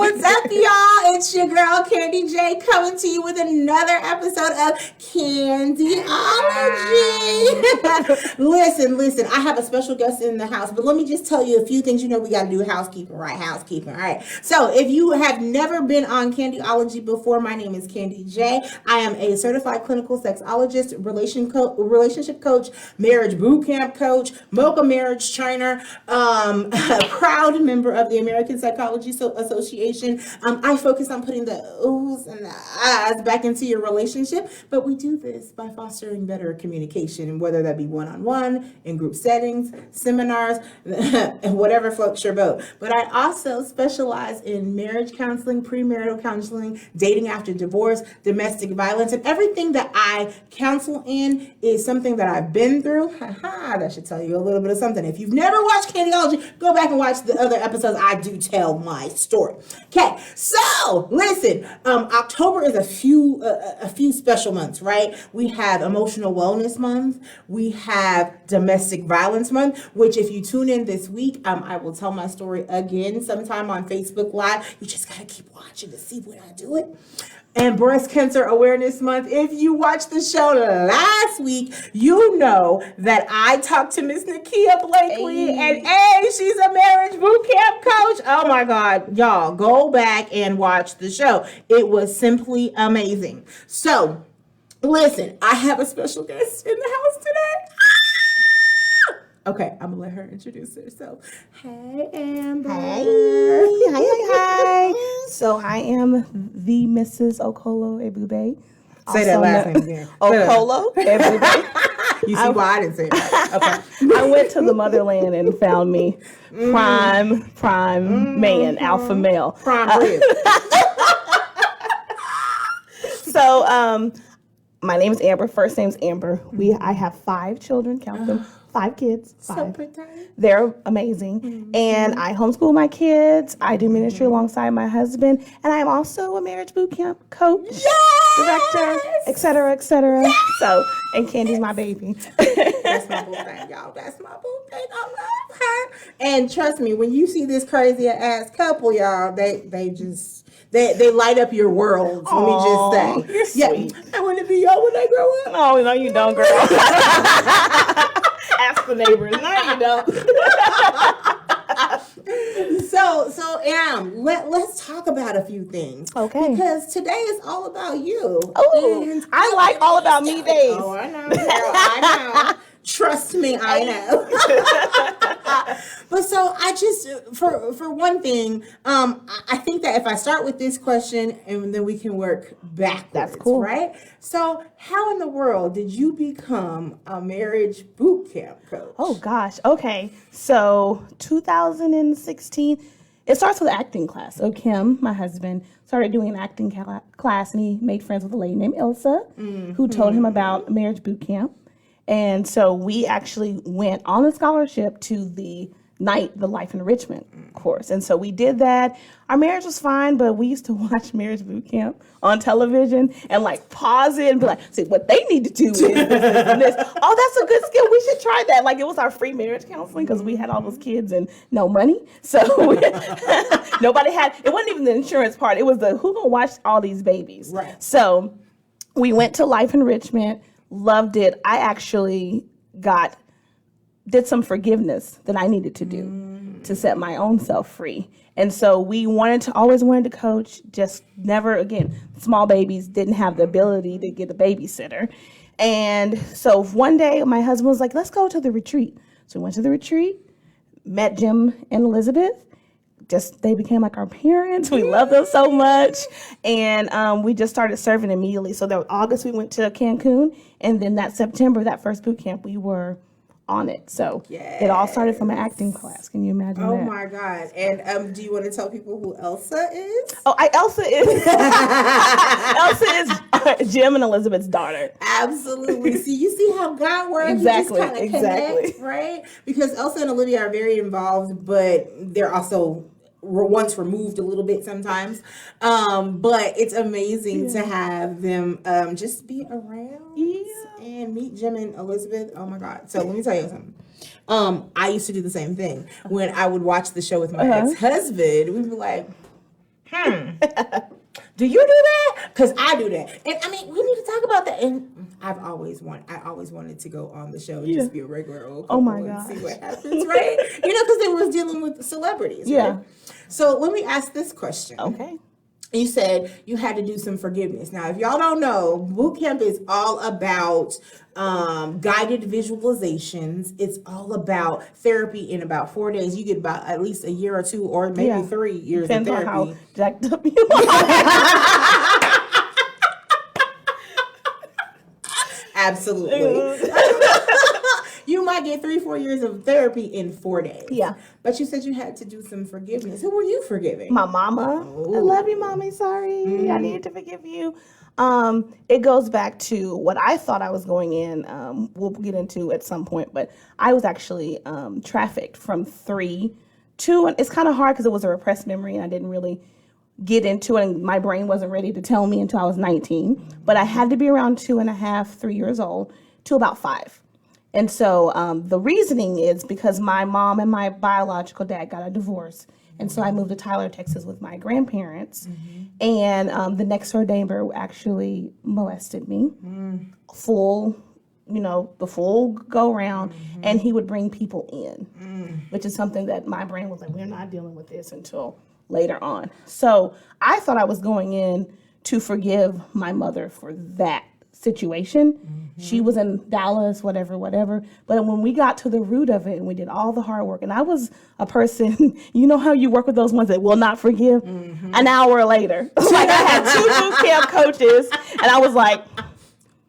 What's up, y'all? It's your girl, Candy J, coming to you with another episode of Candyology. Listen, I have a special guest in the house, but let me just tell you a few things. You know we got to do housekeeping, right? Housekeeping, all right? So if you have never been on Candyology before, my name is Candy J. I am a certified clinical sexologist, relationship coach, marriage boot camp coach, mocha marriage trainer, a proud member of the American Psychology Association. I focus on putting the oohs and the ahs back into your relationship, but we do this by fostering better communication, whether that be one-on-one, in group settings, seminars, and whatever floats your boat. But I also specialize in marriage counseling, premarital counseling, dating after divorce, domestic violence, and everything that I counsel in is something that I've been through. That should tell you a little bit of something. If you've never watched Candyology, go back and watch the other episodes. I do tell my story. Okay, so listen, October is a few special months, right? We have Emotional Wellness Month. We have Domestic Violence Month, which if you tune in this week, I will tell my story again sometime on Facebook Live. You just gotta keep watching to see when I do it. And Breast Cancer Awareness Month. If you watched the show last week, you know that I talked to Miss Nakia Blakely, and she's a marriage boot camp coach. Oh my God, y'all, go back and watch the show. It was simply amazing. So, listen, I have a special guest in the house today. Okay, I'm gonna let her introduce herself. Hey, Amber. Hi. So I am the Mrs. Okolo-Ebube. Say that last name again. Okolo-Ebube. You see why I didn't say that? Okay. I went to the motherland and found me prime man, alpha male. Prime rib. So my name is Amber. First name's Amber. I have 5 children. Count them. 5 kids. 5. So pretty. They're amazing. And I homeschool my kids. I do ministry alongside my husband. And I'm also a marriage boot camp coach, director, et cetera, et cetera. Yes! So, and Candy's my baby. That's my boo thing, y'all. That's my boo thing. I love her. And trust me, when you see this crazy ass couple, y'all, they light up your world. Let me just say. You're sweet. I want to be y'all when I grow up. Oh, no, you don't, girl. Ask the neighbors. No, you don't. So let's talk about a few things. Okay. Because today is all about you. Oh, I like all about me days. Oh, I know, girl. I know. Trust me, I know. But so I just, for one thing, I think that if I start with this question and then we can work backwards, that's cool, right? So how in the world did you become a marriage boot camp coach? Oh gosh. Okay. So 2016, it starts with acting class. So Kim, my husband, started doing an acting class, and he made friends with a lady named Elsa, who told him about marriage boot camp. And so we actually went on a scholarship to the Life Enrichment course. And so we did that. Our marriage was fine, but we used to watch marriage boot camp on television and like pause it and be like, see, what they need to do is this and this. Oh, that's a good skill. We should try that. Like it was our free marriage counseling because we had all those kids and no money. So nobody had, it wasn't even the insurance part. It was the who gonna watch all these babies. Right. So we went to Life Enrichment. Loved it. I actually did some forgiveness that I needed to do to set my own self free. And so we always wanted to coach, just never, again, small babies, didn't have the ability to get a babysitter. And so one day my husband was like, let's go to the retreat. So we went to the retreat, met Jim and Elizabeth. They became like our parents. We love them so much. And we just started serving immediately. So that was August, we went to Cancun. And then that September, that first boot camp, we were on it. So It all started from an acting class. Can you imagine that? Oh my God. And do you want to tell people who Elsa is? Elsa is Jim and Elizabeth's daughter. Absolutely. See, you see how God works? Exactly. You just kind of connect, right? Because Elsa and Olivia are very involved, but they're also once removed a little bit sometimes. But it's amazing to have them just be around and meet Jim and Elizabeth. Oh my God. So let me tell you something. I used to do the same thing. When I would watch the show with my ex-husband, we'd be like, Do you do that? Because I do that. And I mean, we need to talk about that. And I always wanted to go on the show and just be a regular old couple and see what happens, right? Because they was dealing with celebrities. Yeah. Right? So let me ask this question. Okay. You said you had to do some forgiveness. Now, if y'all don't know, boot camp is all about guided visualizations. It's all about therapy. In about 4 days, you get about at least a year or 2 or maybe 3 years Depends of therapy. On how jacked up you are. Absolutely. You might get 3-4 years of therapy in 4 days. Yeah. But you said you had to do some forgiveness. Who were you forgiving? My mama. I love you, mommy. Sorry. I needed to forgive you. It goes back to what I thought I was going in. We'll get into at some point, but I was actually trafficked from 3 to, and it's kind of hard because it was a repressed memory and I didn't really get into it, and my brain wasn't ready to tell me until I was 19. But I had to be around 2.5, 3 years old to about 5. And so the reasoning is because my mom and my biological dad got a divorce. And so I moved to Tyler, Texas with my grandparents. And the next door neighbor actually molested me. Full, the full go round. And he would bring people in, which is something that my brain was like, we're not dealing with this until later on. So I thought I was going in to forgive my mother for that situation. She was in Dallas, whatever. But when we got to the root of it and we did all the hard work, and I was a person, you know how you work with those ones that will not forgive? An hour later, like I had 2 boot camp coaches, and I was like,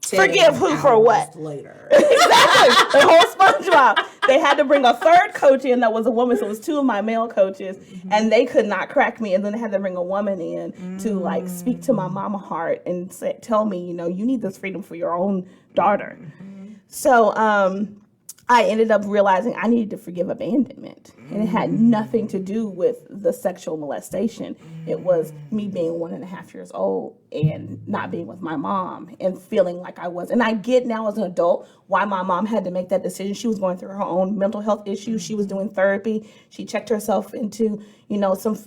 forgive who for what? Later. Exactly. The whole SpongeBob. They had to bring a third coach in that was a woman, so it was 2 of my male coaches, and they could not crack me. And then they had to bring a woman in to speak to my mama heart and tell me, you need this freedom for your own daughter. So I ended up realizing I needed to forgive abandonment. And it had nothing to do with the sexual molestation. It was me being 1.5 years old and not being with my mom and feeling like I was. And I get now as an adult why my mom had to make that decision. She was going through her own mental health issues. She was doing therapy. She checked herself into,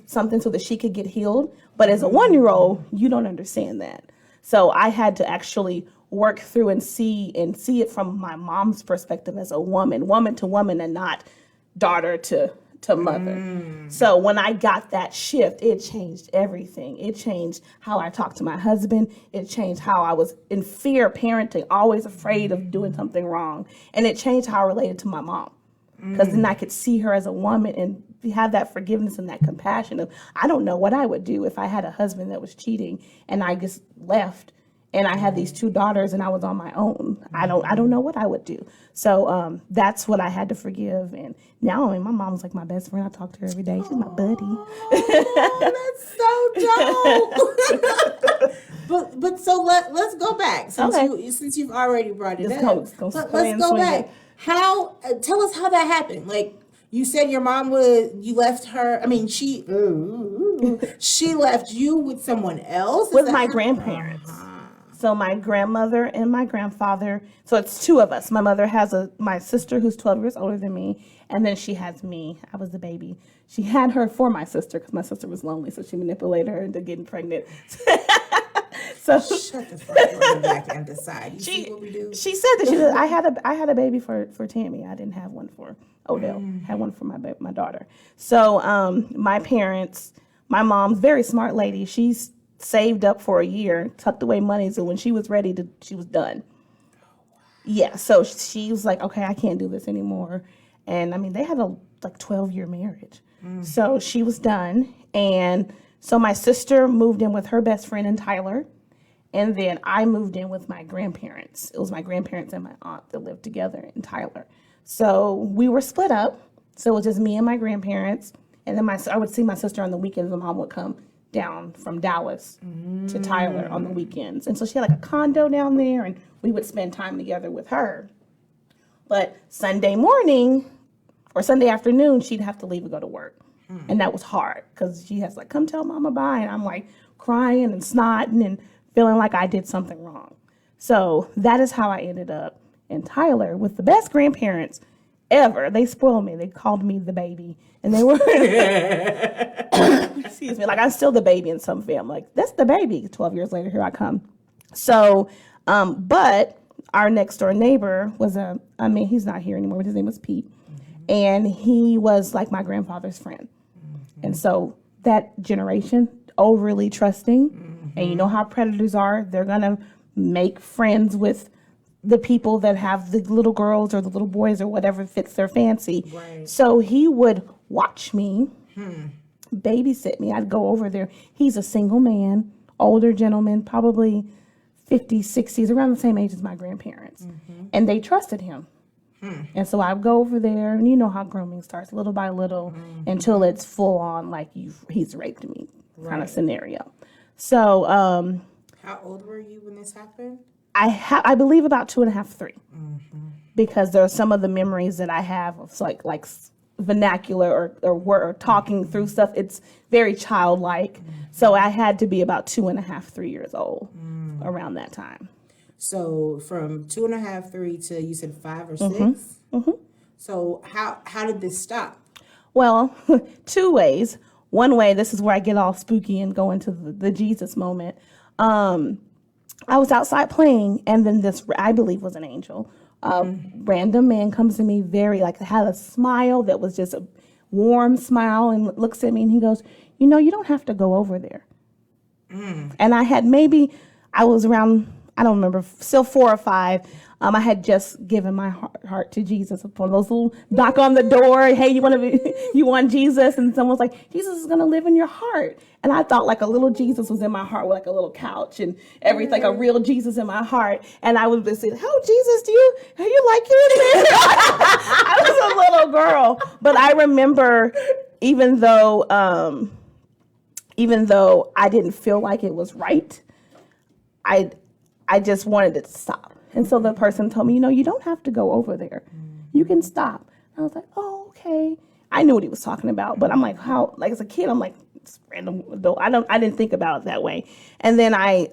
something so that she could get healed. But as a 1-year-old, you don't understand that. So I had to actually work through and see it from my mom's perspective as a woman to woman, and not daughter to mother. So when I got that shift, it changed everything. It changed how I talked to my husband. It changed how I was in fear parenting, always afraid of doing something wrong. And it changed how I related to my mom. Because then I could see her as a woman and have that forgiveness and that compassion of, I don't know what I would do if I had a husband that was cheating and I just left. And I had these 2 daughters and I was on my own. I don't know what I would do. So that's what I had to forgive. And now, my mom's like my best friend. I talk to her every day. She's my buddy. Oh, that's so dope. but so let's go back. Since you've already brought it up. Let's go back. Tell us how that happened. Like, you said your mom you left her. I mean, she left you with someone else? With my grandparents. So my grandmother and my grandfather, so it's 2 of us. My mother has my sister who's 12 years older than me, and then she has me. I was the baby. She had her for my sister because my sister was lonely, so she manipulated her into getting pregnant. So shut the fuck back and decide. See what we do? She said that I had a baby for Tammy. I didn't have one for Odell. I had one for my daughter. So my parents, my mom's very smart lady. She's saved up for a year, tucked away money, so when she was ready she was done. Yeah, so she was like, okay, I can't do this anymore. And they had a 12-year marriage. So she was done. And so my sister moved in with her best friend in Tyler. And then I moved in with my grandparents. It was my grandparents and my aunt that lived together in Tyler. So we were split up. So it was just me and my grandparents. And then I would see my sister on the weekends. My mom would come down from Dallas to Tyler on the weekends. And so she had a condo down there, and we would spend time together with her. But Sunday morning or Sunday afternoon, she'd have to leave and go to work. And that was hard because she has come tell mama bye. And I'm crying and snotting and feeling like I did something wrong. So that is how I ended up in Tyler with the best grandparents ever. They spoiled me. They called me the baby. And they were, excuse me, like I'm still the baby in some family. Like, that's the baby. 12 years later, here I come. So, but our next door neighbor was he's not here anymore, but his name was Pete. And he was like my grandfather's friend. And so that generation, overly trusting. And you know how predators are. They're going to make friends with the people that have the little girls or the little boys or whatever fits their fancy. Right. So he would watch me, babysit me. I'd go over there. He's a single man, older gentleman, probably 50s, 60s, around the same age as my grandparents. And they trusted him. And so I would go over there, and you know how grooming starts, little by little, until it's full on, like he's raped me kind of scenario. So, how old were you when this happened? I believe about 2.5, 3, because there are some of the memories that I have of like vernacular or talking through stuff. It's very childlike. So I had to be about 2.5, 3 years old around that time. So from 2.5, 3 to, you said 5 or 6? So how did this stop? Well, 2 ways. One way, this is where I get all spooky and go into the Jesus moment. I was outside playing, and then this, I believe, was an angel. Random man comes to me, had a smile that was just a warm smile, and looks at me, and he goes, you don't have to go over there. And I was around, I don't remember, still 4 or 5. I had just given my heart to Jesus upon those little knock on the door. Hey, you want Jesus? And someone's like, Jesus is going to live in your heart. And I thought like a little Jesus was in my heart with like a little couch and everything, like a real Jesus in my heart. And I would just say, oh, Jesus, do you like it? I was a little girl. But I remember, even though I didn't feel like it was right, I just wanted it to stop. And so the person told me, you don't have to go over there. You can stop. And I was like, oh, okay. I knew what he was talking about, but I'm like, how? Like as a kid, I'm like, it's random adult. I didn't think about it that way. And then I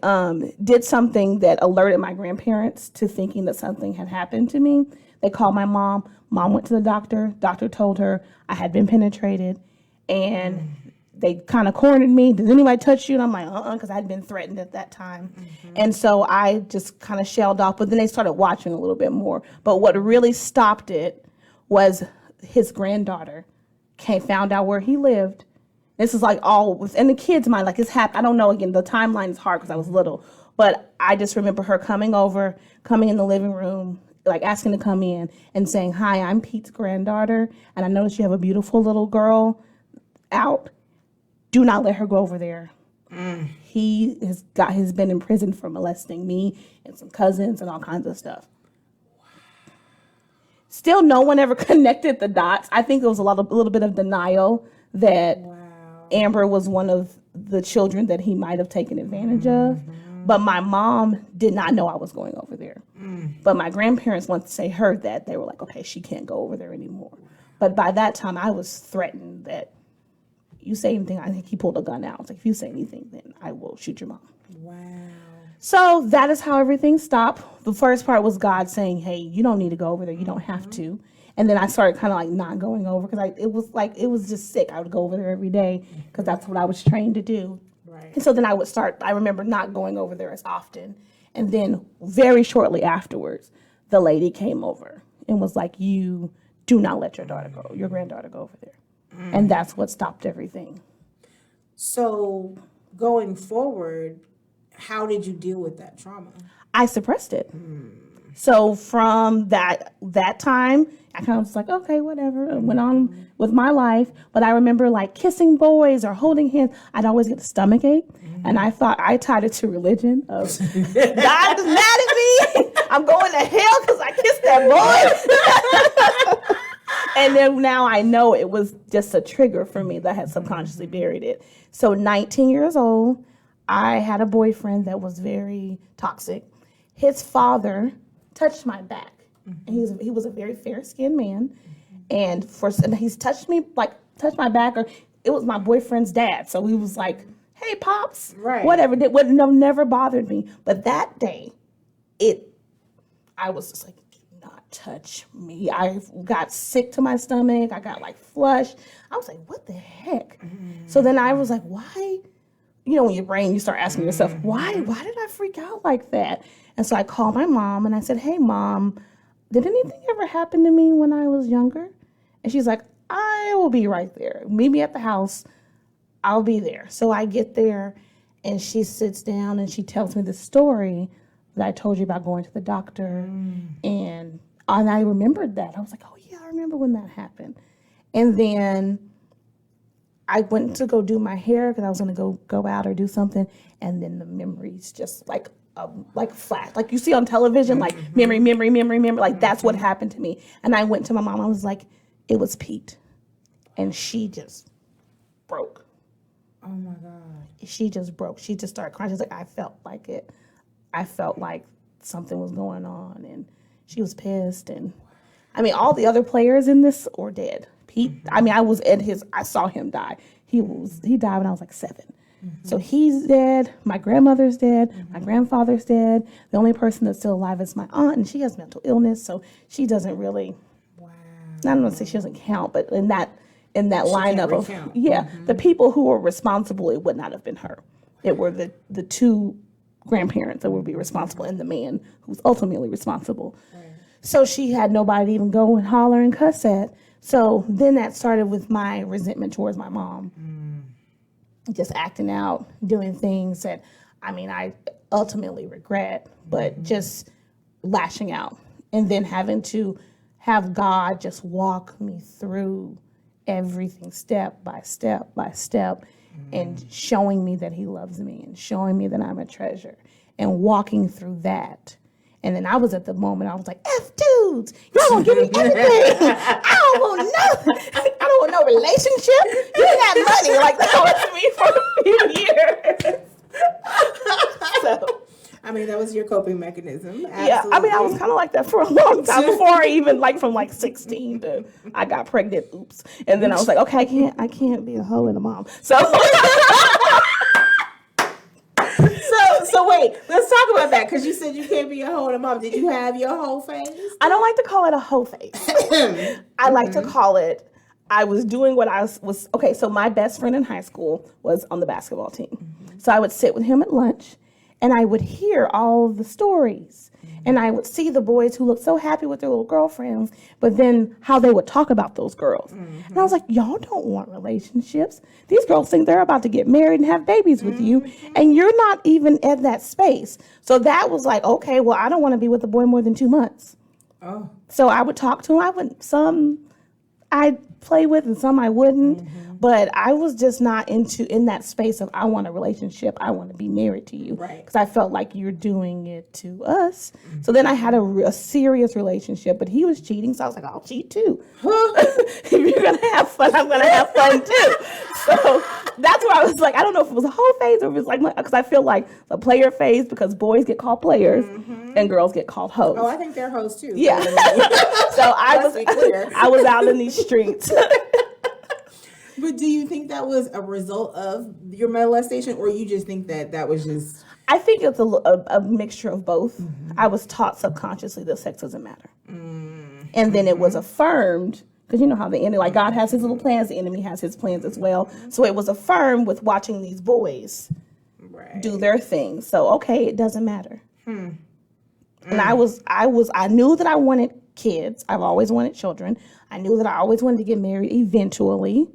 did something that alerted my grandparents to thinking that something had happened to me. They called my mom. Mom went to the doctor. Doctor told her I had been penetrated, and they kind of cornered me. Does anybody touch you? And I'm like, because I'd been threatened at that time. And so I just kind of shelled off. But then they started watching a little bit more. But what really stopped it was his granddaughter found out where he lived. This is like all within the kid's mind. Like it's happened. I don't know. Again, the timeline is hard because I was little. But I just remember her coming in the living room, like asking to come in and saying, hi, I'm Pete's granddaughter. And I noticed you have a beautiful little girl out. Do not let her go over there. He has been in prison for molesting me and some cousins and all kinds of stuff. Wow. Still, no one ever connected the dots. I think there was a little bit of denial that Amber was one of the children that he might have taken advantage of. But my mom did not know I was going over there. But my grandparents, once they heard that, they were like, okay, she can't go over there anymore. But by that time, I was threatened that you say anything, I think he pulled a gun out. It's like, if you say anything, then I will shoot your mom. Wow. So that is how everything stopped. The first part was God saying, hey, you don't need to go over there. You don't have to. And then I started kind of like not going over because it was just sick. I would go over there every day because that's what I was trained to do. Right. And so then I remember not going over there as often. And then very shortly afterwards, the lady came over and was like, you do not let your granddaughter go over there. And that's what stopped everything. So going forward, how did you deal with that trauma? I suppressed it. So from that time, I kind of was like, okay, whatever. I went on with my life. But I remember like kissing boys or holding hands. I'd always get a stomach ache. And I thought I tied it to religion. God is mad at me. I'm going to hell because I kissed that boy. And then now I know it was just a trigger for me that I had subconsciously buried it. So 19 years old, I had a boyfriend that was very toxic. His father touched my back. And he was a very fair-skinned man. And he's touched my back, or it was my boyfriend's dad. So he was like, hey, Pops, whatever. It would never bothered me. But that day, I was just like, do not touch me. I got sick to my stomach. I got like flush. I was like, what the heck? So then I was like, why? You know, when your brain, you start asking yourself, why did I freak out like that? And so I called my mom and I said, hey, Mom, did anything ever happen to me when I was younger? And she's like, I will be right there. Meet me at the house. I'll be there. So I get there and she sits down and she tells me the story that I told you about going to the doctor. And I remembered that. I was like, oh, yeah, I remember when that happened. And then I went to go do my hair because I was going to go out or do something. And then the memories just like flash, like you see on television, like memory. Like that's what happened to me. And I went to my mom. I was like, it was Pete. And she just broke. Oh my God. She just broke. She just started crying. She's like, I felt like it. I felt like something was going on. And she was pissed. And I mean, all the other players in this are dead. Pete, I mean, I saw him die. He died when I was like 7. So he's dead. My grandmother's dead. My grandfather's dead. The only person that's still alive is my aunt, and she has mental illness, so she doesn't really. Wow. I don't want to say she doesn't count, but in that lineup of the people who were responsible, it would not have been her. It were the 2 grandparents that would be responsible, and the man who's ultimately responsible. Right. So she had nobody to even go and holler and cuss at. So then that started with my resentment towards my mom. Just acting out, doing things that, I mean, I ultimately regret, but just lashing out. And then having to have God just walk me through everything step by step by step and showing me that he loves me and showing me that I'm a treasure and walking through that. And then I was at the moment, I was like, F dudes, y'all gonna give me anything. I don't want nothing. I don't want no relationship. Give me that money. Like, that was me for a few years. So, I mean, that was your coping mechanism. Absolutely. Yeah, I mean, I was kind of like that for a long time before I even, like, from like 16 to I got pregnant. Oops. And then I was like, okay, I can't be a hoe and a mom. So. So wait, let's talk about that, because you said you can't be a hoe and a mom. Did you have your hoe phase? I don't like to call it a hoe phase. I like to call it, I was doing what I was okay, so my best friend in high school was on the basketball team. So I would sit with him at lunch, and I would hear all of the stories. And I would see the boys who looked so happy with their little girlfriends, but then how they would talk about those girls. And I was like, y'all don't want relationships. These girls think they're about to get married and have babies with you, and you're not even at that space. So that was like, okay, well, I don't want to be with a boy more than 2 months. Oh. So I would talk to him. Some I'd play with and some I wouldn't. But I was just not in that space of, I want a relationship. I want to be married to you. Right. Because I felt like you're doing it to us. So then I had a serious relationship, but he was cheating. So I was like, I'll cheat too. If you're going to have fun, I'm going to have fun too. So that's why I was like, I don't know if it was a whole phase or if it was like, because I feel like the player phase, because boys get called players and girls get called hoes. Oh, I think they're hoes too. Yeah. So I was out in these streets. But do you think that was a result of your molestation, or you just think that was just... I think it's a mixture of both. I was taught subconsciously that sex doesn't matter. And then it was affirmed, because you know how the enemy, like God has his little plans, the enemy has his plans as well. So it was affirmed with watching these boys do their thing. So, okay, it doesn't matter. And I knew that I wanted kids. I've always wanted children. I knew that I always wanted to get married eventually.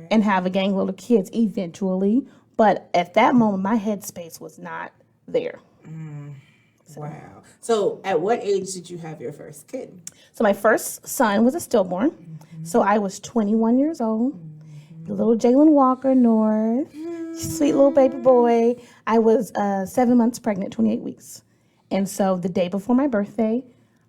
And have a gang load of kids eventually. But at that moment, my headspace was not there. Wow. So at what age did you have your first kid? So my first son was a stillborn. So I was 21 years old. The little Jalen Walker North. Sweet little baby boy. I was 7 months pregnant, 28 weeks. And so the day before my birthday,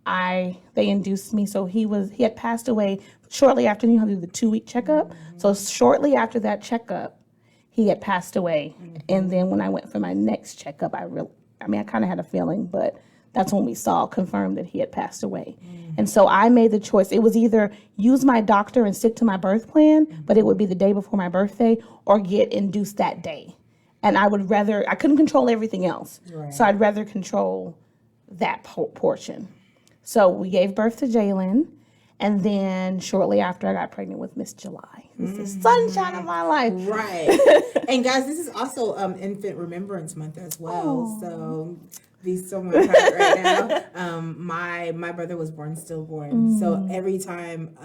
they induced me. So he had passed away shortly after, you know, the 2-week checkup. So shortly after that checkup, he had passed away. And then when I went for my next checkup, I kind of had a feeling, but that's when we confirmed that he had passed away. And so I made the choice. It was either use my doctor and stick to my birth plan, but it would be the day before my birthday, or get induced that day. And I couldn't control everything else. Right. So I'd rather control that portion. So we gave birth to Jalen. And then shortly after, I got pregnant with Miss July, who's the sunshine of my life. Right. And guys, this is also Infant Remembrance Month as well. Oh. So be so much hurt right now. My brother was born stillborn. So every time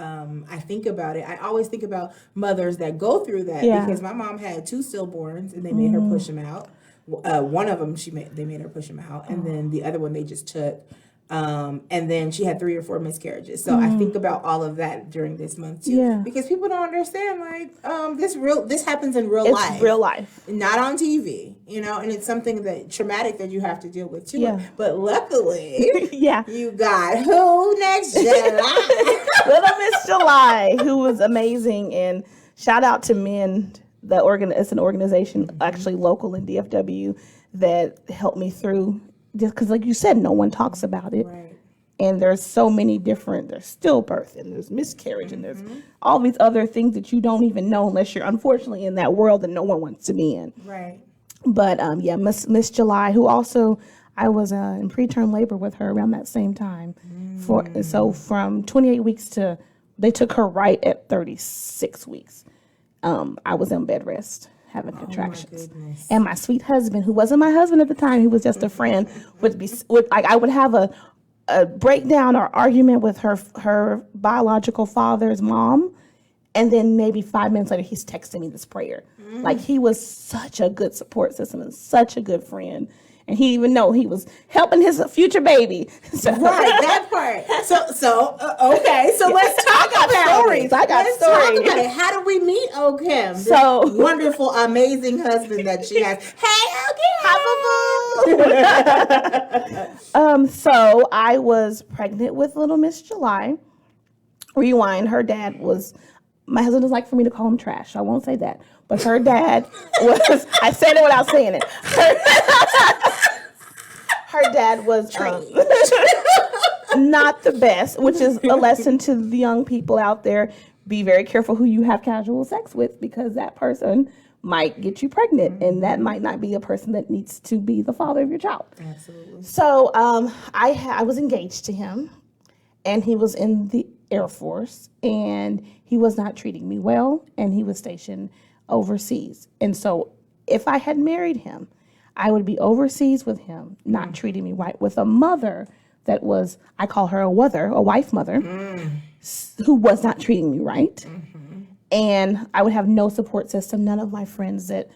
I think about it, I always think about mothers that go through that because my mom had 2 stillborns and they made her push them out. One of them, they made her push him out. And then the other one they just took. And then she had 3 or 4 miscarriages. So I think about all of that during this month too, because people don't understand this happens in real life. It's real life, not on TV, and it's something that traumatic that you have to deal with too. Yeah. But luckily, you got who next July? Little Miss July, who was amazing, and shout out to MEND. It's an organization actually local in DFW that helped me through. Just because, like you said, no one talks about it. Right. And there's so many different, there's stillbirth and there's miscarriage and there's all these other things that you don't even know unless you're unfortunately in that world that no one wants to be in. Right. But Miss July, who also, I was in preterm labor with her around that same time. So from 28 weeks they took her right at 36 weeks. I was in bed rest, having contractions. And my sweet husband, who wasn't my husband at the time, he was just a friend, I would have a breakdown or argument with her biological father's mom, and then maybe 5 minutes later he's texting me this prayer. Like, he was such a good support system and such a good friend. And he didn't even know he was helping his future baby. So, right, that part. Okay. So let's talk about stories. Let's talk about it. How do we meet Okim? So this wonderful, amazing husband that she has. Hey, Okim. So I was pregnant with little Miss July. Rewind. Her dad was. My husband doesn't like for me to call him trash, so I won't say that. But her dad was. I said it without saying it. Her dad was not the best, which is a lesson to the young people out there. Be very careful who you have casual sex with, because that person might get you pregnant, and that might not be a person that needs to be the father of your child. Absolutely. So I was engaged to him, and he was in the Air Force, and he was not treating me well, and he was stationed overseas. And so if I had married him, I would be overseas with him, not treating me right, with a mother that was, I call her a wife mother, who was not treating me right. And I would have no support system. None of my friends that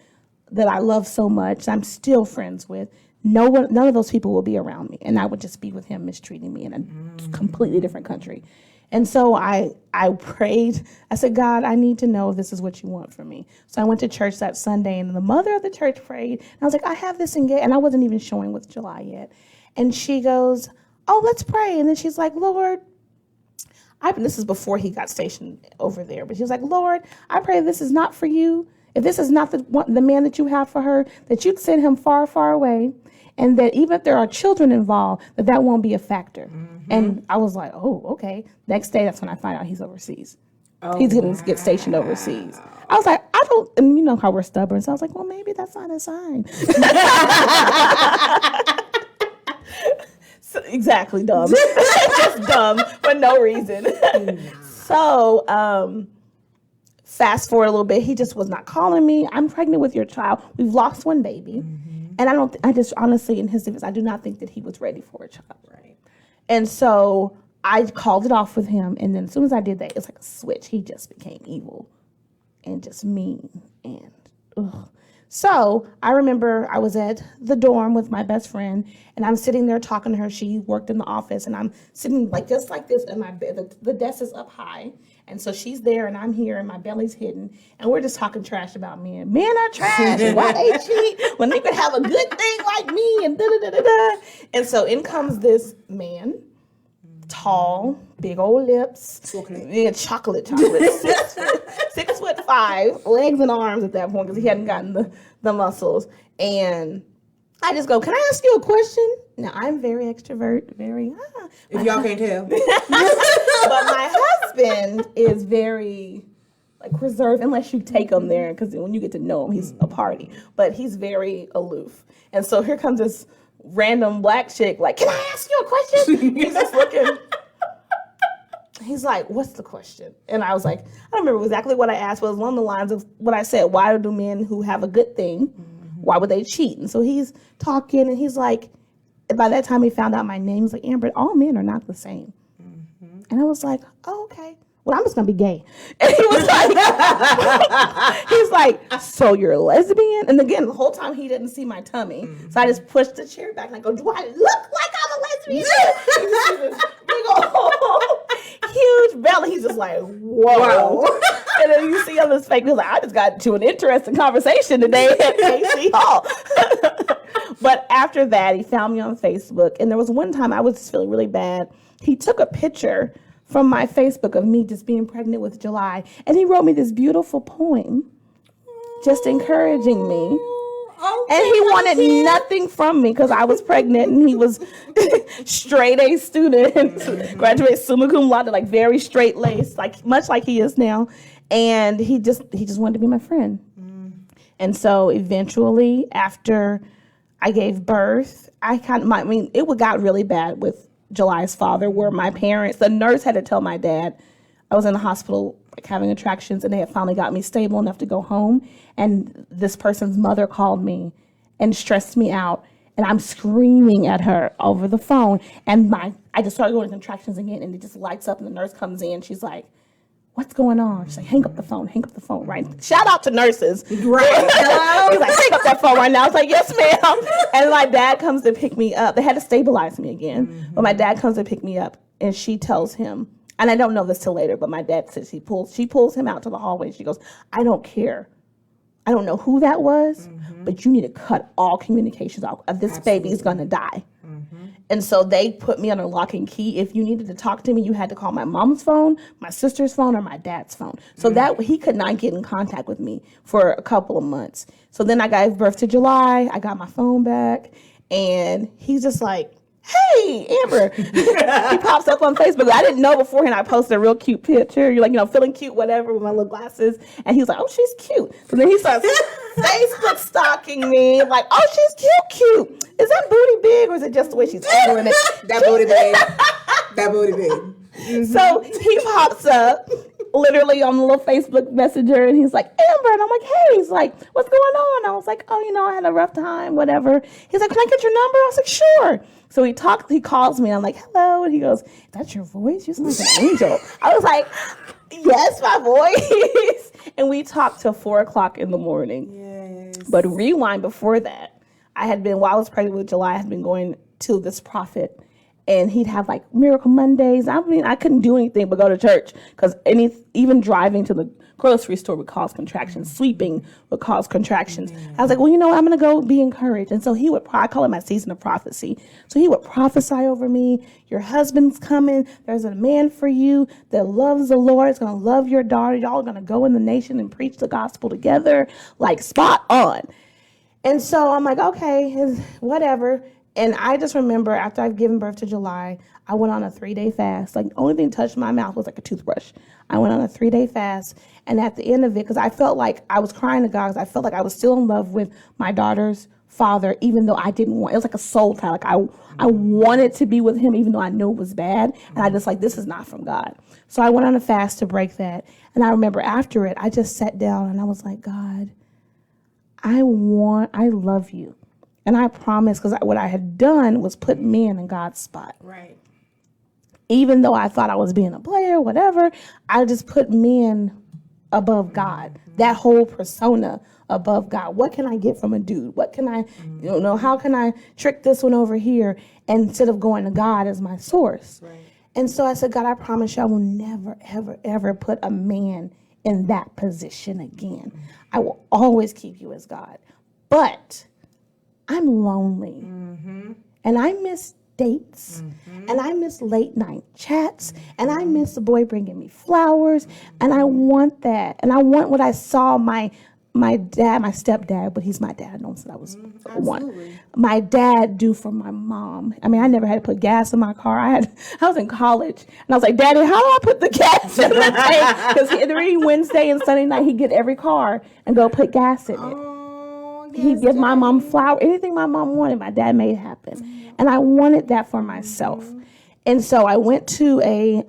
I love so much, I'm still friends with, none of those people will be around me. And I would just be with him mistreating me in a completely different country. And so I prayed. I said, God, I need to know if this is what you want from me. So I went to church that Sunday, and the mother of the church prayed. And I was like, I have this engaged. And I wasn't even showing with July yet. And she goes, oh, let's pray. And then she's like, Lord, this is before he got stationed over there. But she was like, Lord, I pray this is not for you. If this is not the man that you have for her, that you'd send him far, far away. And that even if there are children involved, that won't be a factor. And I was like, oh, okay. Next day, that's when I find out he's overseas. He's going to get stationed overseas. I was like, and you know how we're stubborn. So I was like, well, maybe that's not a sign. So, exactly, dumb. Just dumb for no reason. So fast forward a little bit, he just was not calling me. I'm pregnant with your child. We've lost one baby. And I just honestly, in his defense, I do not think that he was ready for a child. Right. And so I called it off with him. And then as soon as I did that, it was like a switch. He just became evil and just mean. And so I remember I was at the dorm with my best friend, and I'm sitting there talking to her. She worked in the office, and I'm sitting just like this in my bed. The desk is up high. And so she's there, and I'm here, and my belly's hidden, and we're just talking trash about men. Men are trash. Why they cheat when they could have a good thing like me? And da-da-da-da-da. And so in comes this man, tall, big old lips, chocolate, 6'5", legs and arms at that point because he hadn't gotten the muscles. And I just go, can I ask you a question? Now, I'm very extrovert, if y'all can't tell. But my husband is very, reserved, unless you take him there, because when you get to know him, he's a party. But he's very aloof. And so here comes this random black chick, like, can I ask you a question? He's just looking. He's like, what's the question? And I was like, I don't remember exactly what I asked, but it was along the lines of what I said. Why do men who have a good thing, why would they cheat? And so he's talking, and he's like, by that time he found out my name. He's like, Amber, all men are not the same. And I was like, oh, okay. Well, I'm just going to be gay. And he was like, he's like, so you're a lesbian? And again, the whole time he didn't see my tummy. So I just pushed the chair back and I go, do I look like I'm a lesbian? Big old, huge belly. He's just like, whoa. And then you see on his face, he's like, I just got to an interesting conversation today at AC Hall. But after that, he found me on Facebook. And there was one time I was just feeling really bad. He took a picture from my Facebook of me just being pregnant with July. And he wrote me this beautiful poem, just encouraging me. And he wanted nothing from me because I was pregnant and he was straight A student, graduated summa cum laude, like very straight laced, like much like he is now. And he just wanted to be my friend. And so eventually, after I gave birth, it got really bad with July's father, where my parents, the nurse had to tell my dad, I was in the hospital like having contractions, and they had finally got me stable enough to go home. And this person's mother called me and stressed me out. And I'm screaming at her over the phone. And I just started going to contractions again, and it just lights up, and the nurse comes in. She's like, what's going on? She's like, hang up the phone, right? Shout out to nurses. Right. Hello? He's like, hang up that phone right now. I was like, yes, ma'am. And my dad comes to pick me up. They had to stabilize me again. But my dad comes to pick me up, and she tells him, and I don't know this till later, but my dad says she pulls him out to the hallway. She goes, I don't care. I don't know who that was, but you need to cut all communications off. This baby is going to die. And so they put me under lock and key. If you needed to talk to me, you had to call my mom's phone, my sister's phone, or my dad's phone. So that he could not get in contact with me for a couple of months. So then I gave birth to July. I got my phone back, and he's just like, hey, Amber. He pops up on Facebook. I didn't know beforehand. I posted a real cute picture. You're like, feeling cute, whatever, with my little glasses. And he was like, oh, she's cute. So then he starts Facebook stalking me. Like, oh, she's cute. Is that booty big, or is it just the way she's ordering it? That booty big. That booty big. So he pops up literally on the little Facebook Messenger, and he's like, Amber. And I'm like, hey. He's like, what's going on? I was like, oh, I had a rough time, whatever. He's like, can I get your number? I was like, sure. So he calls me, and I'm like, hello. And he goes, is that your voice? You sound like an angel. I was like, yes, my voice. And we talked till 4:00 in the morning. Yes. But rewind before that, while I was pregnant with July, I had been going to this prophet, and he'd have like Miracle Mondays. I mean, I couldn't do anything but go to church, because even driving to the grocery store would cause contractions. Sweeping would cause contractions. I was like, well, I'm going to go be encouraged. And so I call it my season of prophecy. So he would prophesy over me. Your husband's coming. There's a man for you that loves the Lord. It's going to love your daughter. Y'all are going to go in the nation and preach the gospel together. Like, spot on. And so I'm like, okay, whatever. And I just remember after I've given birth to July, I went on a 3-day fast. Like, the only thing touched my mouth was like a toothbrush. I went on a 3-day fast. And at the end of it, because I felt like I was crying to God, because I felt like I was still in love with my daughter's father, even though I didn't want, it was like a soul tie. Like, I wanted to be with him, even though I knew it was bad. And I just like, this is not from God. So I went on a fast to break that. And I remember after it, I just sat down and I was like, God, I love you. And I promised, because what I had done was put men in God's spot. Right. Even though I thought I was being a player, whatever, I just put men above God. That whole persona above God. What can I get from a dude? What can I, how can I trick this one over here, instead of going to God as my source? Right. And so I said, God, I promise you I will never, ever, ever put a man in that position again. I will always keep you as God. But I'm lonely. And I miss dates. And I miss late night chats. And I miss the boy bringing me flowers. And I want that. And I want what I saw my stepdad, but he's my dad. I know that I was one. My dad do for my mom. I mean, I never had to put gas in my car. I was in college, and I was like, Daddy, how do I put the gas in the tank? Because every Wednesday and Sunday night, he'd get every car and go put gas in it. Oh, He'd give my mom flowers. Anything my mom wanted, my dad made happen. And I wanted that for myself. And so I went to a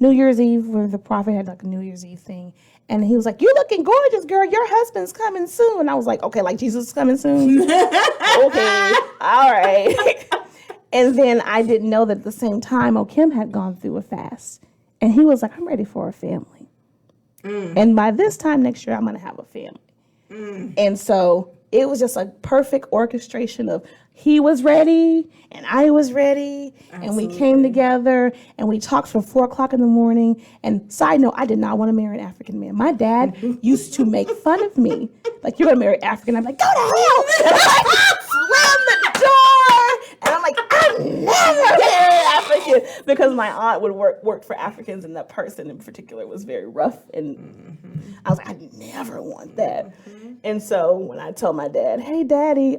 New Year's Eve where the prophet had like a New Year's Eve thing. And he was like, "You're looking gorgeous, girl. Your husband's coming soon." And I was like, "Okay, like Jesus is coming soon?" Okay, all right. And then I didn't know that at the same time, Kim had gone through a fast. And he was like, "I'm ready for a family. And by this time next year, I'm going to have a family." And so it was just a perfect orchestration of he was ready and I was ready. Absolutely. And we came together and we talked from 4:00 in the morning. And side note, I did not want to marry an African man. My dad used to make fun of me. Like, "You're going to marry African." I'm like, "Go to hell." And I slam the door. And I'm like, "I'm never marry African." Because my aunt would work for Africans, and that person in particular was very rough. And I was like, "I never want that." And so when I told my dad, "Hey, Daddy,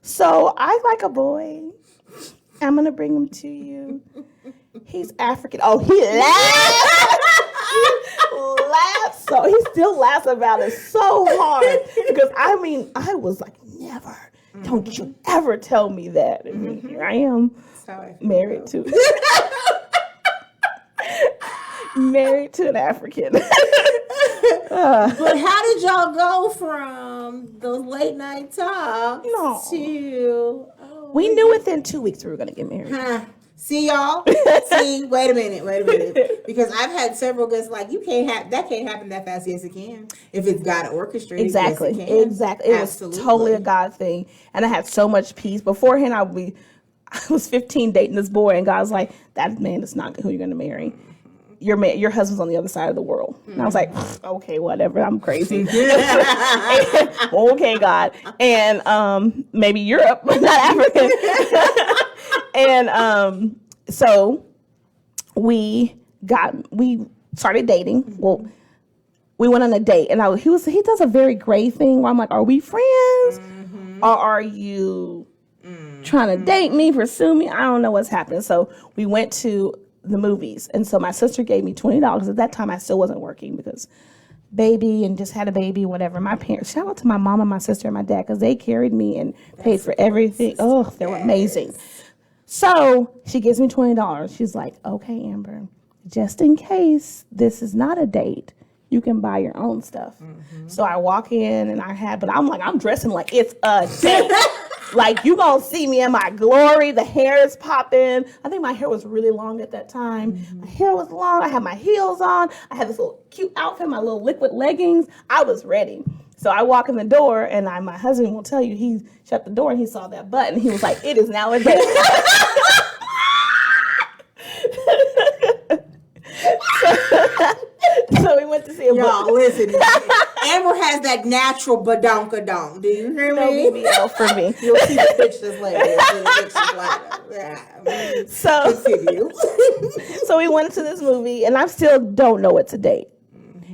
so I like a boy. I'm going to bring him to you. He's African." Oh, he laughed. He laughed. So he still laughs about it so hard. Because, I was like, never. Don't you ever tell me that. And here I am, married to married to an African. But how did y'all go from those late night talks to... we knew within 2 weeks we were going to get married. See, y'all? See, wait a minute. Because I've had several guests like, that can't happen that fast. Yes, it can. If it's God orchestrated. Exactly. Yes, it can. Exactly. It was totally a God thing. And I had so much peace. Beforehand, I was 15 dating this boy, and God's like, "That man is not who you're going to marry. Your husband's on the other side of the world." And I was like, "Okay, whatever. I'm crazy." Okay, God. And maybe Europe, but not African. And so we started dating. Well, we went on a date, and he does a very gray thing where I'm like, "Are we friends? Or are you trying to date me, pursue me?" I don't know what's happening. So we went to the movies. And so my sister gave me $20. At that time, I still wasn't working because baby and just had a baby, whatever. My parents, shout out to my mom and my sister and my dad, because they carried me and paid for everything. Oh, they were amazing. So she gives me $20. She's like, "Okay, Amber, just in case this is not a date, you can buy your own stuff." So I walk in and I'm dressing like it's a date. Like, you gonna see me in my glory. The hair is popping. I think my hair was really long at that time. My hair was long. I had my heels on. I had this little cute outfit, my little liquid leggings. I was ready. So I walk in the door, and my husband will tell you, he shut the door and he saw that button. He was like, "It is now a date." So we went to see a Y'all, listen. Amber has that natural badonkadonk. Do you hear me? BBL for me. You'll see the pictures later. So continue. So we went to this movie, and I still don't know it's a date.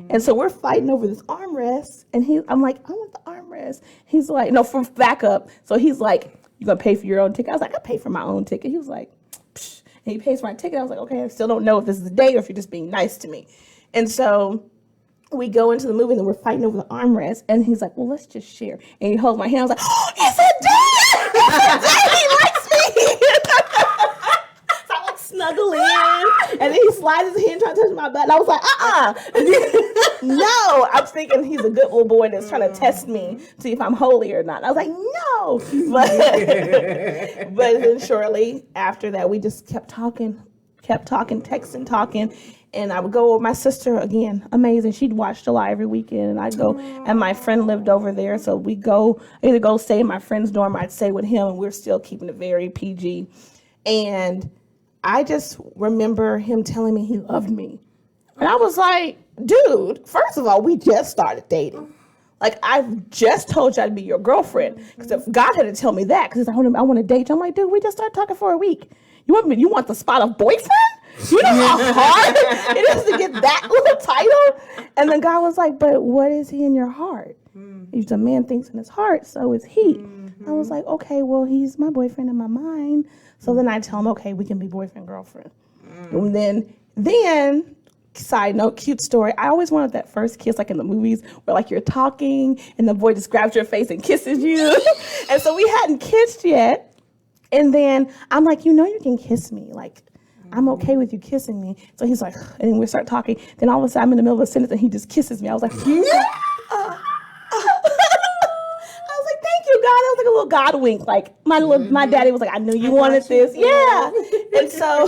And so we're fighting over this armrest, and I'm like, "I want the armrest." He's like, "No, from back up." So he's like, "You gonna pay for your own ticket?" I was like, "I pay for my own ticket." He was like, "Psh." And he pays for my ticket. I was like, "Okay, I still don't know if this is a date or if you're just being nice to me." And so we go into the movie, and we're fighting over the armrest, and he's like, "Well, let's just share." And he holds my hand. I was like, "Oh, it's a date! It's a date! He likes me!" So I snuggle in, and then he slides his hand trying to touch my butt, and I was like, no. I'm thinking he's a good little boy that's trying to test me, see if I'm holy or not. I was like, no. But then shortly after that, we just kept talking, texting, talking. And I would go with my sister again, amazing. She'd watch July every weekend, and I'd go. And my friend lived over there, so we either go stay in my friend's dorm, I'd stay with him, and we're still keeping it very PG. And I just remember him telling me he loved me. And I was like, "Dude, first of all, we just started dating. Like, I've just told you I'd be your girlfriend." Because if God had to tell me that, because I want to date you. I'm like, "Dude, we just started talking for a week. You want the spot of boyfriend? You know how hard it is to get that little title?" And then God was like, "But what is he in your heart? If the man thinks in his heart, so is he." I was like, "Okay, well, he's my boyfriend in my mind." So then I tell him, "Okay, we can be boyfriend, girlfriend." And then Side note, cute story. I always wanted that first kiss, like in the movies, where like you're talking and the boy just grabs your face and kisses you. And so we hadn't kissed yet. And then I'm like, you can kiss me. Like, I'm okay with you kissing me. So he's like, and we start talking. Then all of a sudden I'm in the middle of a sentence and he just kisses me. I was like, thank you, God. It was like a little God wink. Like my daddy was like, I knew you wanted this. Yeah. And so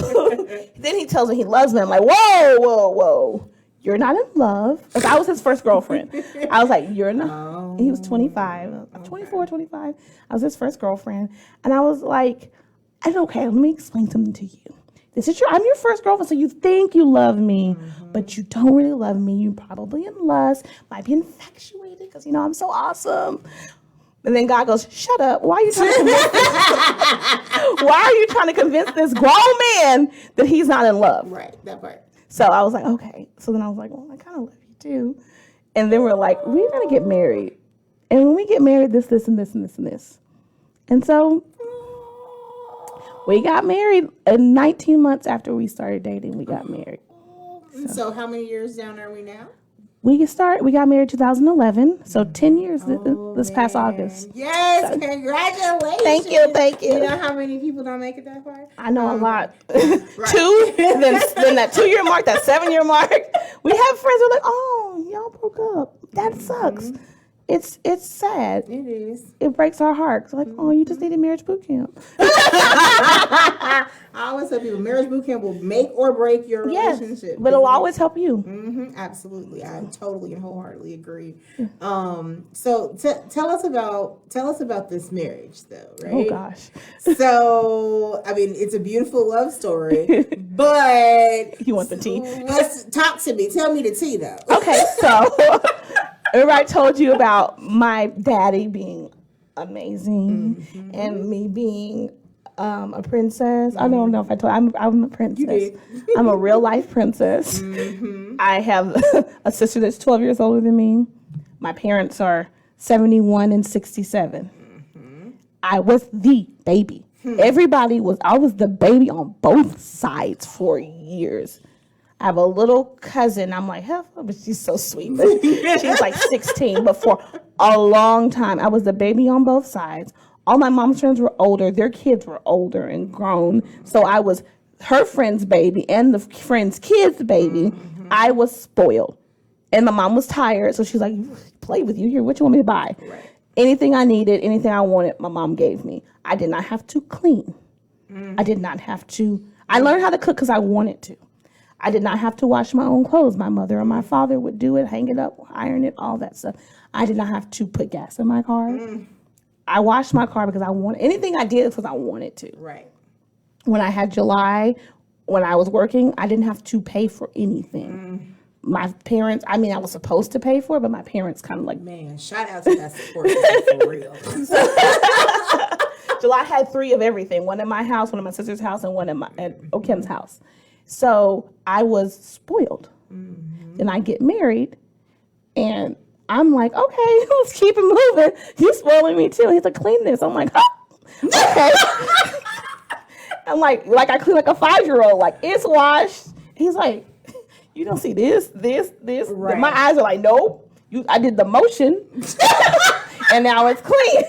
then he tells me he loves me. I'm like, whoa. You're not in love. Because I was his first girlfriend. I was like, you're not. Oh, he was 25. 24, 25. I was his first girlfriend. And I was like, okay, let me explain something to you. I'm your first girlfriend, so you think you love me, but you don't really love me. You're probably in lust, might be infatuated because, I'm so awesome. And then God goes, shut up. Why are you trying to convince this grown man that he's not in love? Right, that part. So I was like, okay. So then I was like, well, I kind of love you too. And then we're like, we're going to get married. And when we get married, this, and this, and this, and this. And so we got married, and 19 months after we started dating, we got married. So how many years down are we now? We got married 2011, so 10 years this past August. Yes, so, congratulations. Thank you. You know how many people don't make it that far? I know a lot. Right. 2, then that 2-year mark, that 7-year mark. We have friends who are like, oh, y'all broke up. That sucks. It's sad. It is. It breaks our hearts. Like, oh, you just needed marriage boot camp. I always tell people marriage boot camp will make or break your relationship. Yes, but it'll always help you. Absolutely. I totally and wholeheartedly agree. So tell us about this marriage though, right? Oh gosh. So, I mean, it's a beautiful love story, but you want the tea? Let's talk to me. Tell me the tea though. Okay, so I told you about my daddy being amazing and me being a princess. I don't know if I told you. I'm a princess. You did. I'm a real life princess. I have a sister that's 12 years older than me. My parents are 71 and 67. I was the baby. I was the baby on both sides for years. I have a little cousin. I'm like, but she's so sweet. But she's like 16. But for a long time, I was the baby on both sides. All my mom's friends were older. Their kids were older and grown. So I was her friend's baby and the friend's kid's baby. I was spoiled. And my mom was tired. So she's like, play with you here. What you want me to buy? Right. Anything I needed, anything I wanted, my mom gave me. I did not have to clean. I did not have to. I learned how to cook because I wanted to. I did not have to wash my own clothes. My mother or my father would do it, hang it up, iron it, all that stuff. I did not have to put gas in my car. I washed my car because I wanted. Anything I did because I wanted to. Right. When I had July, when I was working, I didn't have to pay for anything. My parents, I was supposed to pay for it, but my parents kind of like. Man, shout out to that support for real. July had 3 of everything. One at my house, one at my sister's house, and one at Okim's house. So I was spoiled. Then I get married, and I'm like, okay, let's keep it moving. He's spoiling me too. He's like, clean this. I'm like, okay. I'm like I clean like a 5-year-old. Like, it's washed. He's like, you don't see this. Right. My eyes are like, nope. I did the motion, and now it's clean.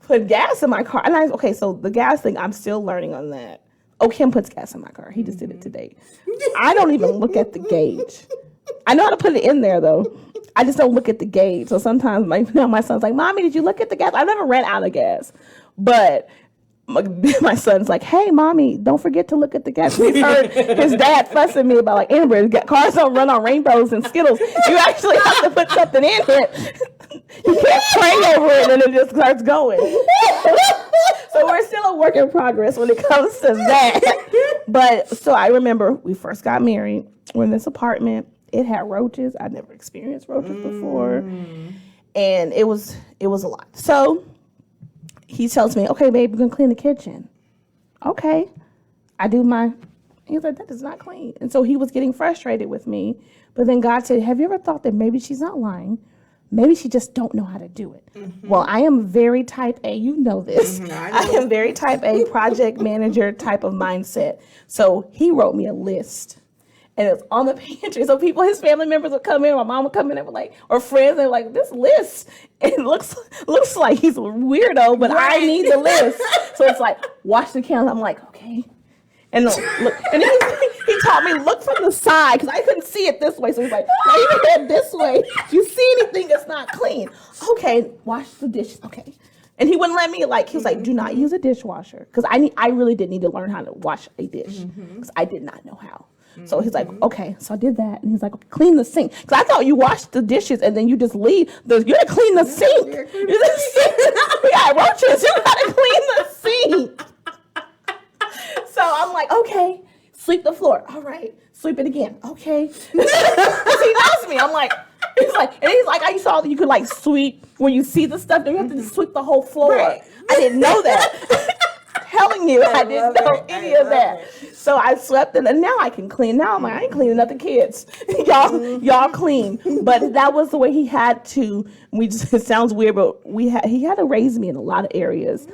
Put gas in my car. And so the gas thing, I'm still learning on that. Kim puts gas in my car. He just did it today. I don't even look at the gauge. I know how to put it in there, though. I just don't look at the gauge. So sometimes my son's like, Mommy, did you look at the gas? I never ran out of gas. But my son's like, hey, Mommy, don't forget to look at the gas. He's heard his dad fussing at me about, like, Amber, cars don't run on rainbows and Skittles. You actually have to put something in it. You can't pray over it and it just starts going. So we're still a work in progress when it comes to that. But so I remember we first got married. We're in this apartment. It had roaches. I'd never experienced roaches before. And it was a lot. So he tells me, okay, babe, we're going to clean the kitchen. Okay. I do he's like, that is not clean. And so he was getting frustrated with me. But then God said, have you ever thought that maybe she's not lying? maybe she just don't know how to do it. Well, I am very type A. You know this. I am very type A, project manager type of mindset. So he wrote me a list. And it's on the pantry. So his family members would come in, my mom would come in and like, or friends, and like, this list, it looks like he's a weirdo, but I need the list. So it's like, wash the candles. I'm like, okay. And look, and he taught me, look from the side, because I couldn't see it this way. So he's like, now you head this way. If you see anything that's not clean, okay, wash the dishes. Okay. And he wouldn't let me, like, he was like, do not use a dishwasher. Because I really did need to learn how to wash a dish, because I did not know how. So he's like, okay, so I did that. And he's like, clean the sink. Because I thought you washed the dishes and then you just leave. You gotta clean the sink. We got roaches. You gotta clean the sink. So I'm like, okay, sweep the floor. All right, sweep it again. Okay. Because he knows me. I'm like, he's like, I saw that you could like sweep when you see the stuff, then you have to just sweep the whole floor. Right. I didn't know that. Telling you, I didn't know any of that. So I swept it, and now I can clean. Now I'm like, I ain't cleaning up the kids. y'all clean. But that was the way he had to. It sounds weird, but he had to raise me in a lot of areas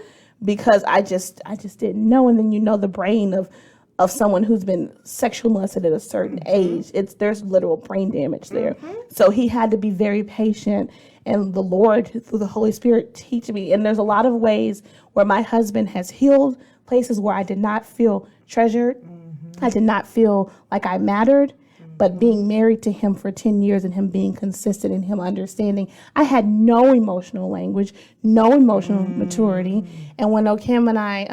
because I just didn't know. And then the brain of someone who's been sexually molested at a certain age. There's literal brain damage there. So he had to be very patient, and the Lord through the Holy Spirit teach me. And there's a lot of ways where my husband has healed places where I did not feel treasured. I did not feel like I mattered. But being married to him for 10 years and him being consistent and him understanding, I had no emotional language, no emotional maturity. And when Okim and I,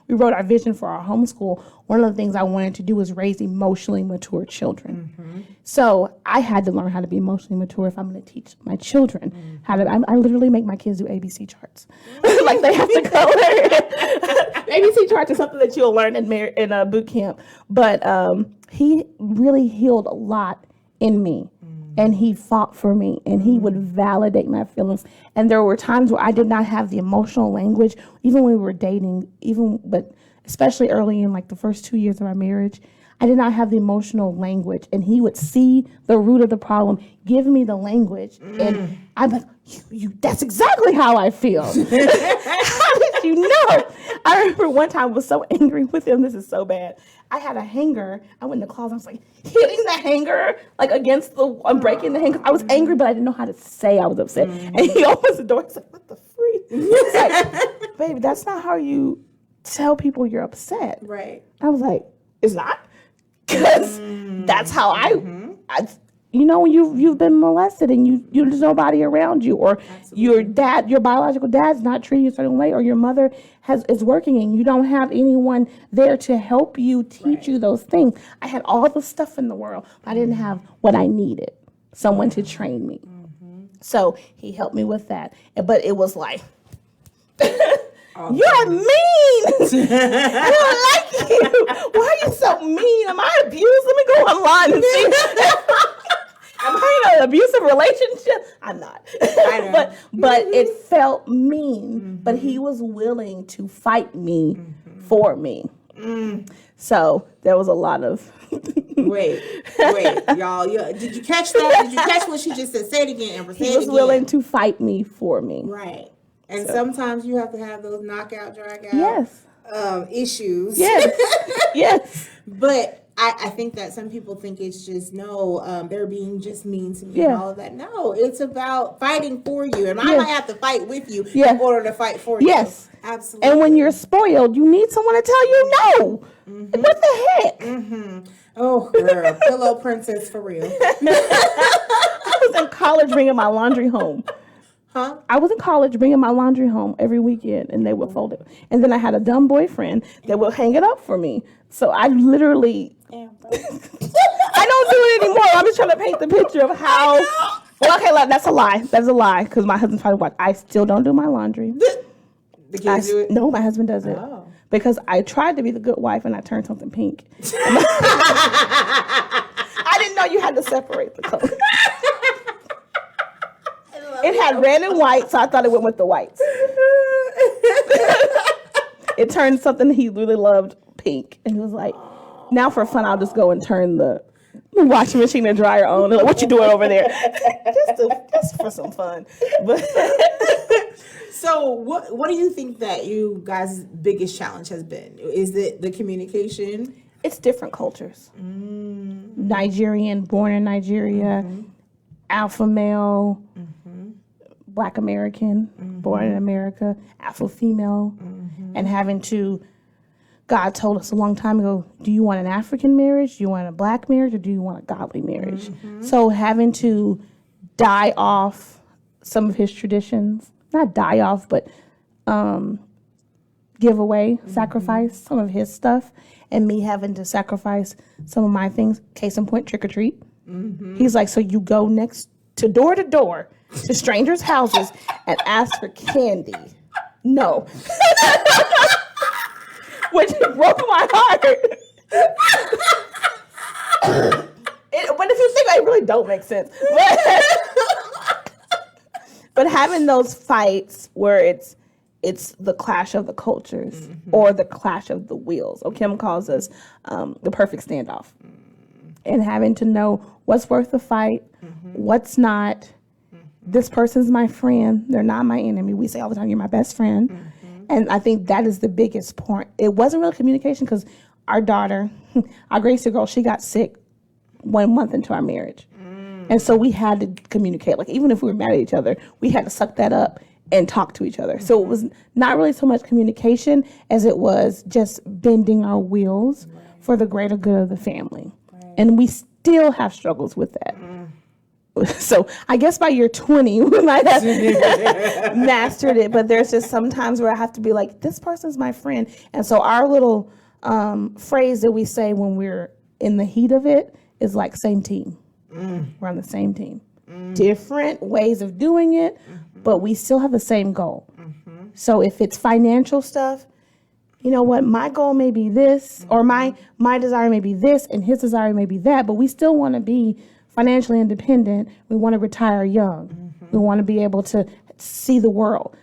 we wrote our vision for our homeschool, one of the things I wanted to do was raise emotionally mature children. So I had to learn how to be emotionally mature if I'm going to teach my children how to. I literally make my kids do ABC charts. Like they have to go. ABC charts is something that you'll learn in a boot camp. But he really healed a lot in me. And he fought for me, and he would validate my feelings. And there were times where I did not have the emotional language, even when we were dating, but especially early in like the first 2 years of our marriage, I did not have the emotional language. And he would see the root of the problem, give me the language, and I'm like, that's exactly how I feel. How did you know? I remember one time I was so angry with him. This is so bad. I had a hanger. I went in the closet. I was like hitting the hanger, like against I'm breaking the hanger. I was angry, but I didn't know how to say I was upset. And he opens the door. He's like, what the freak? He's like, baby, that's not how you tell people you're upset. Right. I was like, it's not? Because that's how when you've been molested and there's nobody around you, or your biological dad's not treating you a certain way, or your mother is working and you don't have anyone there to help you teach you those things. I had all the stuff in the world, but I didn't have what I needed, someone to train me. So he helped me with that. But it was like, you're mean. I don't like you. Why are you so mean? Am I abused? Let me go online and see. Am I in an abusive relationship? I'm not. I know. But it felt mean. But he was willing to fight me for me. So there was a lot of. Wait, y'all. Did you catch that? Did you catch what she just said? Say it again, Amber. He was willing to fight me for me. Right. And sometimes you have to have those knockout, drag out issues. Yes. Yes. But I think that some people think it's just, they're being just mean to me and all of that. No, it's about fighting for you. And I might have to fight with you in order to fight for you. Yes. Absolutely. And when you're spoiled, you need someone to tell you no. What the heck? Oh, girl. Pillow princess for real. I was in college bringing my laundry home. Huh? I was in college bringing my laundry home every weekend, and they would fold it. And then I had a dumb boyfriend that would hang it up for me. So I literally, I don't do it anymore. I'm just trying to paint the picture of how. Well, okay, that's a lie. That's a lie, because my husband's probably watching. I still don't do my laundry. The kids do it? No, my husband does it. Oh. Because I tried to be the good wife, and I turned something pink. I didn't know you had to separate the colors. It had red and white, so I thought it went with the whites. It turned something he really loved pink. And he was like, now for fun, I'll just go and turn the washing machine and dryer on. Like, what you doing over there? just for some fun. But so what do you think that you guys' biggest challenge has been? Is it the communication? It's different cultures. Nigerian, born in Nigeria, alpha male, Black American, born in America, alpha female, and having to, God told us a long time ago, do you want an African marriage, do you want a Black marriage, or do you want a godly marriage? So having to die off some of his traditions, not die off, but give away, sacrifice some of his stuff, and me having to sacrifice some of my things. Case in point, trick or treat. He's like, so you go to door to strangers' houses and ask for candy. No. Which broke my heart. But if you think, it really don't make sense. But having those fights where it's the clash of the cultures or the clash of the wheels. Kim calls us the perfect standoff. And having to know what's worth the fight, what's not. This person's my friend. They're not my enemy. We say all the time, you're my best friend. And I think that is the biggest point. It wasn't real communication because our daughter, our Gracie girl, she got sick 1 month into our marriage. And so we had to communicate. Like, even if we were mad at each other, we had to suck that up and talk to each other. So it was not really so much communication as it was just bending our wheels for the greater good of the family. And we still have struggles with that. So I guess by year 20, we might have mastered it. But there's just some times where I have to be like, this person's my friend. And so our little phrase that we say when we're in the heat of it is like, same team. We're on the same team. Different ways of doing it, but we still have the same goal. So if it's financial stuff, you know what, my goal may be this, or my desire may be this, and his desire may be that, but we still want to be financially independent. We want to retire young. We want to be able to see the world.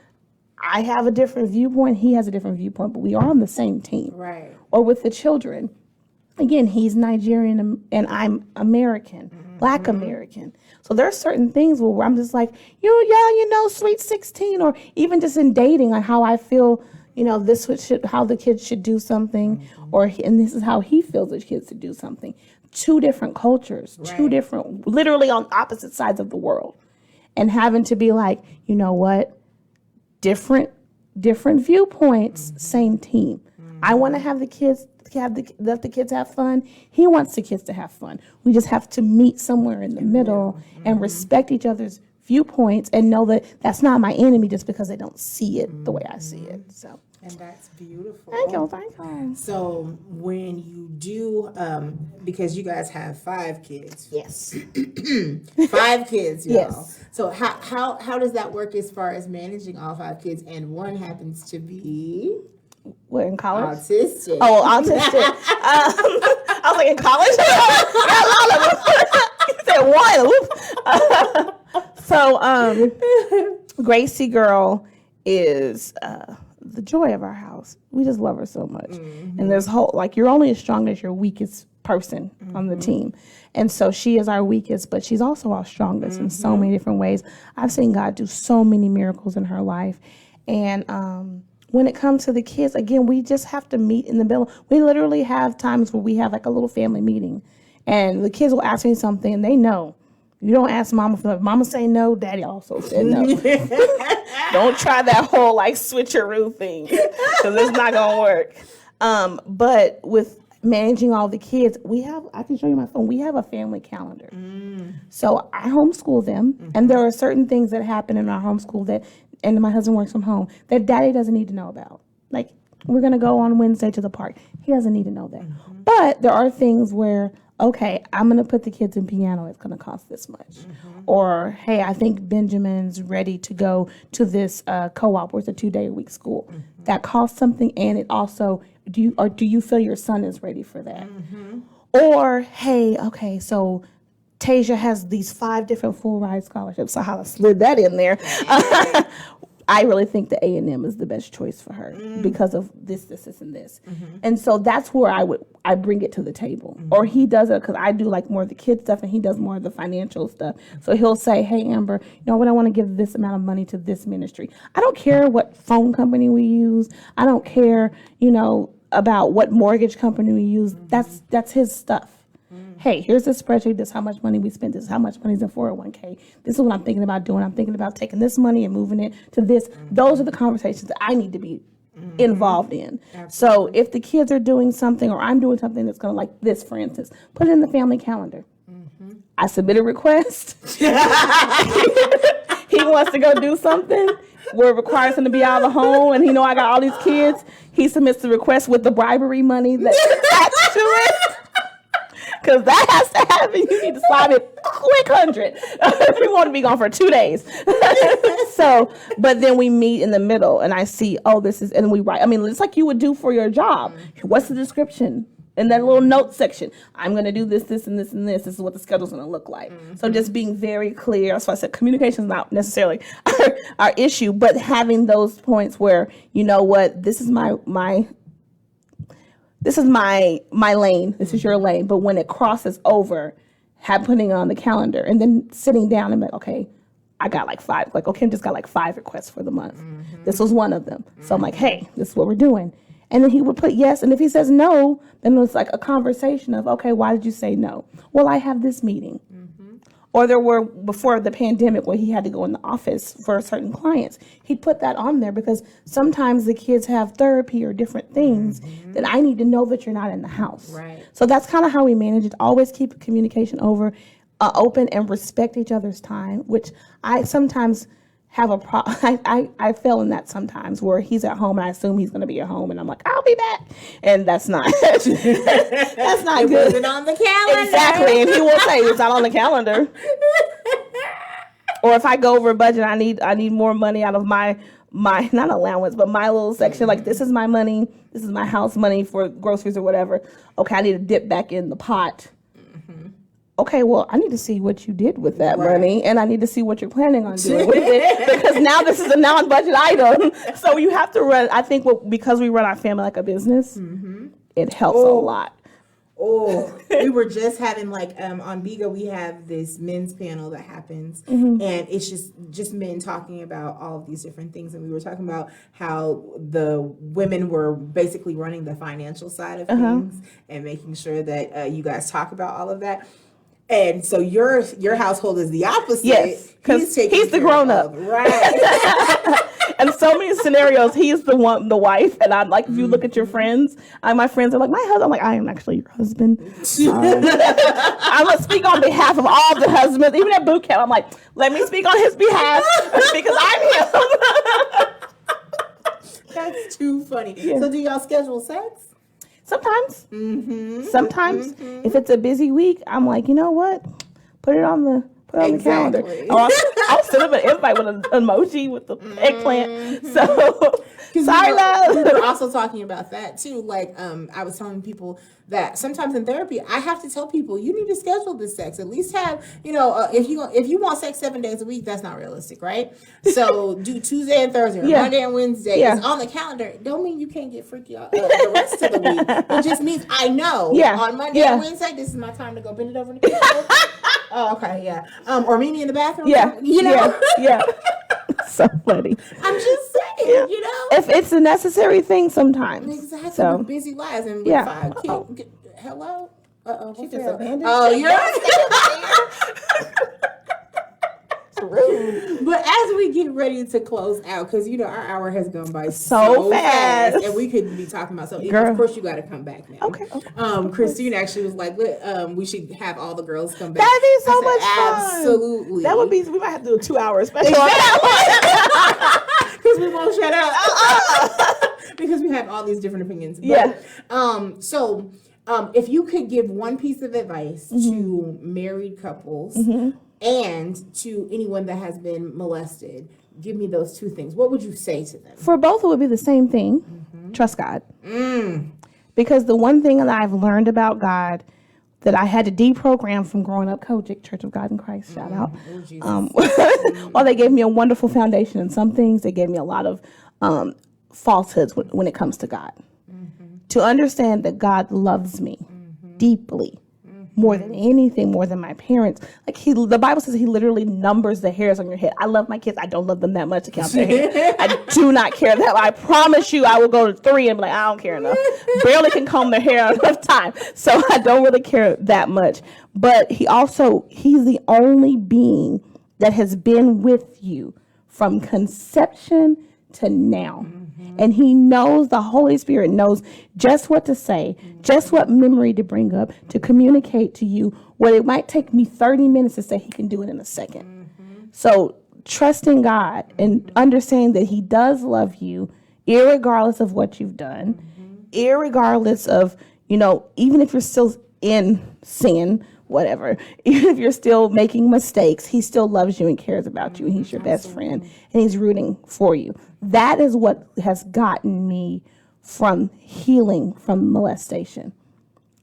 I have a different viewpoint. He has a different viewpoint, but we are on the same team. Right. Or with the children. Again, he's Nigerian and I'm American, Black American. So there are certain things where I'm just like, sweet 16, or even just in dating, like how I feel, how the kids should do something, and this is how he feels the kids should do something. Two different cultures, two different, literally on opposite sides of the world. And having to be like, you know what, different viewpoints, same team. I want to have the kids let the kids have fun. He wants the kids to have fun. We just have to meet somewhere in the middle and respect each other's viewpoints and know that that's not my enemy just because they don't see it the way I see it. So. And that's beautiful. Thank you. So when you do, because you guys have 5 kids. Yes. 5 kids, y'all. Yes. So how does that work as far as managing all 5 kids? And one happens to be... What, in college? Autistic. Oh, autistic. I was like, in college? I got a lot of them. You said one. So, Gracie girl is the joy of our house. We just love her so much. And there's you're only as strong as your weakest person on the team. And so she is our weakest, but she's also our strongest in so many different ways. I've seen God do so many miracles in her life. And when it comes to the kids, again, we just have to meet in the middle. We literally have times where we have like a little family meeting, and the kids will ask me something, and they know. You don't ask mama for that. Mama say no, daddy also said no. Don't try that whole switcheroo thing, because it's not gonna work. But with managing all the kids, I can show you my phone. We have a family calendar. So I homeschool them, and there are certain things that happen in our homeschool and my husband works from home, that daddy doesn't need to know about. Like, we're going to go on Wednesday to the park. He doesn't need to know that. But there are things where, okay, I'm going to put the kids in piano. It's going to cost this much. Or, hey, I think Benjamin's ready to go to this co-op where it's a 2-day-a-week school. That costs something, and it also, do you feel your son is ready for that? Or, hey, okay, so Tasia has these 5 different full ride scholarships. So how I slid that in there. I really think the A&M is the best choice for her because of this, and this. And so that's where I bring it to the table. Or he does it because I do like more of the kid stuff and he does more of the financial stuff. So he'll say, hey, Amber, you know what, I want to give this amount of money to this ministry. I don't care what phone company we use. I don't care, about what mortgage company we use. That's his stuff. Hey, here's this spreadsheet. This is how much money we spent. This is how much money is in 401k. This is what I'm thinking about doing. I'm thinking about taking this money and moving it to this. Those are the conversations that I need to be involved in. Absolutely. So if the kids are doing something or I'm doing something that's going to, like this, for instance, put it in the family calendar. I submit a request. He wants to go do something where it requires him to be out of the home, and I got all these kids. He submits the request with the bribery money that's attached to it. Because that has to happen. You need to slide it quick 100 if you want to be gone for 2 days. So, but then we meet in the middle and I see, this is, and we write. I mean, it's like you would do for your job. What's the description? In that little note section, I'm going to do this, this, and this, and this. This is what the schedule's going to look like. So just being very clear. That's why I said communication is not necessarily our issue, but having those points where, this is my lane. This is your lane. But when it crosses over, putting it on the calendar and then sitting down and be like, okay, I got like 5. Like, okay, I just got like 5 requests for the month. This was one of them. So I'm like, hey, this is what we're doing. And then he would put yes. And if he says no, then it's like a conversation of, okay, why did you say no? Well, I have this meeting. Or there were, before the pandemic, where he had to go in the office for certain clients. He'd put that on there because sometimes the kids have therapy or different things that I need to know that you're not in the house. Right. So that's kind of how we manage it. Always keep communication open and respect each other's time, which I sometimes have a problem. I fail in that sometimes where he's at home and I assume he's going to be at home and I'm like, I'll be back. And that's not, that's not it good. Wasn't on the calendar. Exactly. And he will say it's not on the calendar. Or if I go over budget, I need more money out of my not allowance, but my little section. Like, this is my money. This is my house money for groceries or whatever. Okay, I need to dip back in the pot. Okay, well, I need to see what you did with that money, and I need to see what you're planning on doing with it, because now this is a non-budget item. So you have to run, I think, because we run our family like a business, it helps a lot. We were just having, on Biga, we have this men's panel that happens, and it's just men talking about all of these different things. And we were talking about how the women were basically running the financial side of things and making sure that you guys talk about all of that. And so your household is the opposite. Yes, because he's the grown up, right? And so many scenarios, he's the wife, and I'm like, if you look at your friends, my friends are like, my husband. I'm like, I am actually your husband. I'm gonna speak on behalf of all the husbands, even at boot camp. I'm like, let me speak on his behalf because I'm him. That's too funny. Yeah. So do y'all schedule sex? Sometimes. Sometimes. If it's a busy week, I'm like, you know what? Put it on the calendar. I'll send him an invite with an emoji with the eggplant. So, sorry, love. We were also talking about that too. I was telling people that sometimes in therapy, I have to tell people, you need to schedule this sex. At least have, if you want sex 7 days a week, that's not realistic, right? So do Tuesday and Thursday, or Monday and Wednesday. It's on the calendar. Don't mean you can't get freaky the rest of the week. It just means I know on Monday and Wednesday, this is my time to go bend it over and oh, okay, yeah. Or meet me in the bathroom. Yeah. So funny. I'm just saying, if it's a necessary thing sometimes. Exactly. So, with busy lives and with 5 kids. Hello? She just abandoned. Oh, you're rude. But as we get ready to close out, because our hour has gone by so fast, and we could be talking about something. Of course, you got to come back now. Okay. Christine actually was like, we should have all the girls come back. That'd be so much fun. Absolutely. That would be. We might have to do a 2-hour special. Because we won't shut up. Because we have all these different opinions. But, if you could give one piece of advice to married couples and to anyone that has been molested, give me those 2 things. What would you say to them? For both, it would be the same thing. Trust God. Because the one thing that I've learned about God that I had to deprogram from growing up Kojic, Church of God in Christ, shout out. While they gave me a wonderful foundation in some things, they gave me a lot of falsehoods when it comes to God. To understand that God loves me deeply, more than anything, more than my parents. Like the Bible says he literally numbers the hairs on your head. I love my kids. I don't love them that much to count their hair. I do not care that. I promise you I will go to 3 and be like, I don't care enough. Barely can comb their hair enough time. So I don't really care that much. But he's the only being that has been with you from conception to now. And he knows, the Holy Spirit knows just what to say, just what memory to bring up, to communicate to you what it might take me 30 minutes to say, he can do it in a second. So trusting God and understanding that he does love you, irregardless of what you've done, irregardless of, even if you're still in sin, whatever, even if you're still making mistakes, he still loves you and cares about you, and he's your best friend, and he's rooting for you. That is what has gotten me from healing from molestation.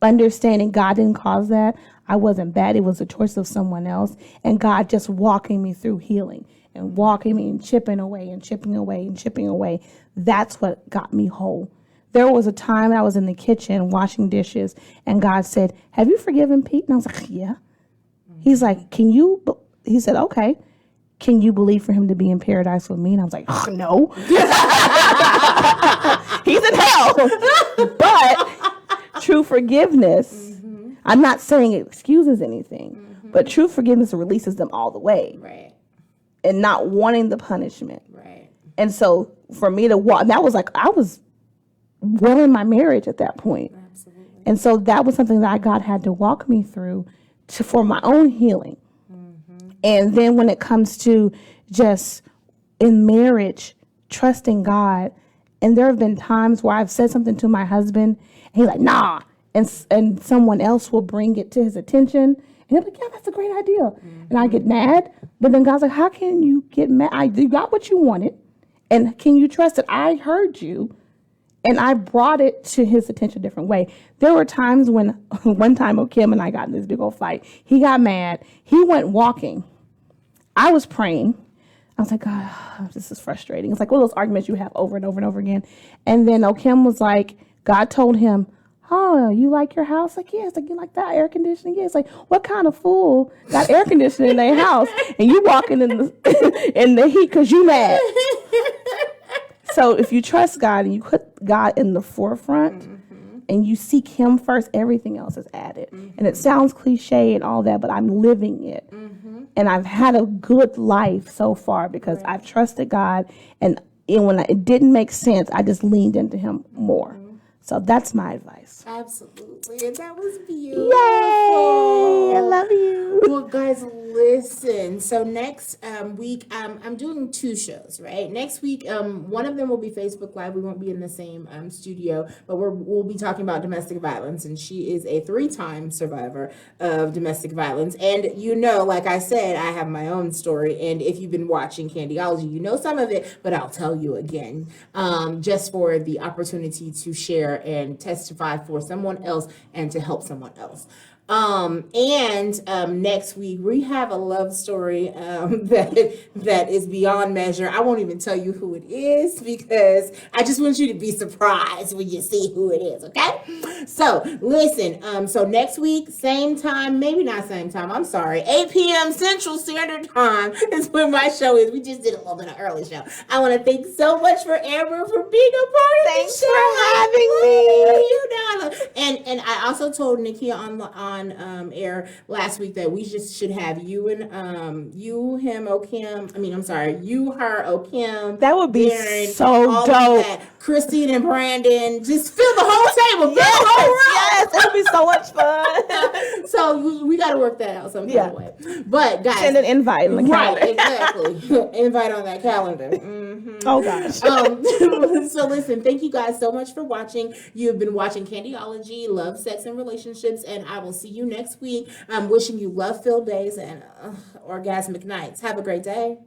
Understanding God didn't cause that. I wasn't bad. It was a choice of someone else, and God just walking me through healing and walking me and chipping away and chipping away and chipping away. That's what got me whole. There was a time I was in the kitchen washing dishes, and God said, have you forgiven Pete? And I was like, yeah. He's like, he said, okay. Can you believe for him to be in paradise with me? And I was like, oh, no. He's in hell. But true forgiveness, I'm not saying it excuses anything, but true forgiveness releases them all the way. Right. And not wanting the punishment. Right. And so for me to walk, that was like, I was well in my marriage at that point. Absolutely. And so that was something that God had to walk me through for my own healing. And then when it comes to just in marriage, trusting God, and there have been times where I've said something to my husband, and he's like, nah, and someone else will bring it to his attention, and he'll be like, yeah, that's a great idea. And I get mad, but then God's like, how can you get mad? You got what you wanted, and can you trust it? I heard you. And I brought it to his attention a different way. There were times when, one time, Kim and I got in this big old fight. He got mad. He went walking. I was praying. I was like, God, this is frustrating. It's like one of those arguments you have over and over and over again. And then Kim was like, God told him, oh, you like your house? Like, yeah. It's like, you like that air conditioning? Yeah. It's like, what kind of fool got air conditioning in their house? And you walking in the heat because you mad. So if you trust God and you put God in the forefront and you seek him first, everything else is added. And it sounds cliche and all that, but I'm living it. And I've had a good life so far because I've trusted God. And when it didn't make sense, I just leaned into him more. So that's my advice. Absolutely. And that was beautiful. Yay! I love you. Well, guys, listen. So next week, I'm doing 2 shows, right? Next week, one of them will be Facebook Live. We won't be in the same studio, but we'll be talking about domestic violence. And she is a 3-time survivor of domestic violence. And like I said, I have my own story. And if you've been watching Candyology, you know some of it, but I'll tell you again, just for the opportunity to share and testify for someone else and to help someone else. Next week we have a love story that is beyond measure. I won't even tell you who it is because I just want you to be surprised when you see who it is, okay? So listen, so next week, same time, maybe not same time, I'm sorry, 8 p.m. Central Standard Time is when my show is. We just did a little bit of early show. I want to thank so much for Amber for being a part of Thanks the show. for having me. And I also told Nikia on air last week that we just should have you and you, him, Okim. I mean, I'm sorry, you, her, Okim. That would be Darren, so dope. Christine and Brandon, just fill the whole table. Yes, it would be so much fun. So we got to work that out some kind of way. But guys, send an invite on the calendar. Right, exactly. Invite on that calendar. Oh gosh. So listen, thank you guys so much for watching. You've been watching Candyology, Love, Sex, and Relationships, and I will see you next week. I'm wishing you love-filled days and orgasmic nights. Have a great day.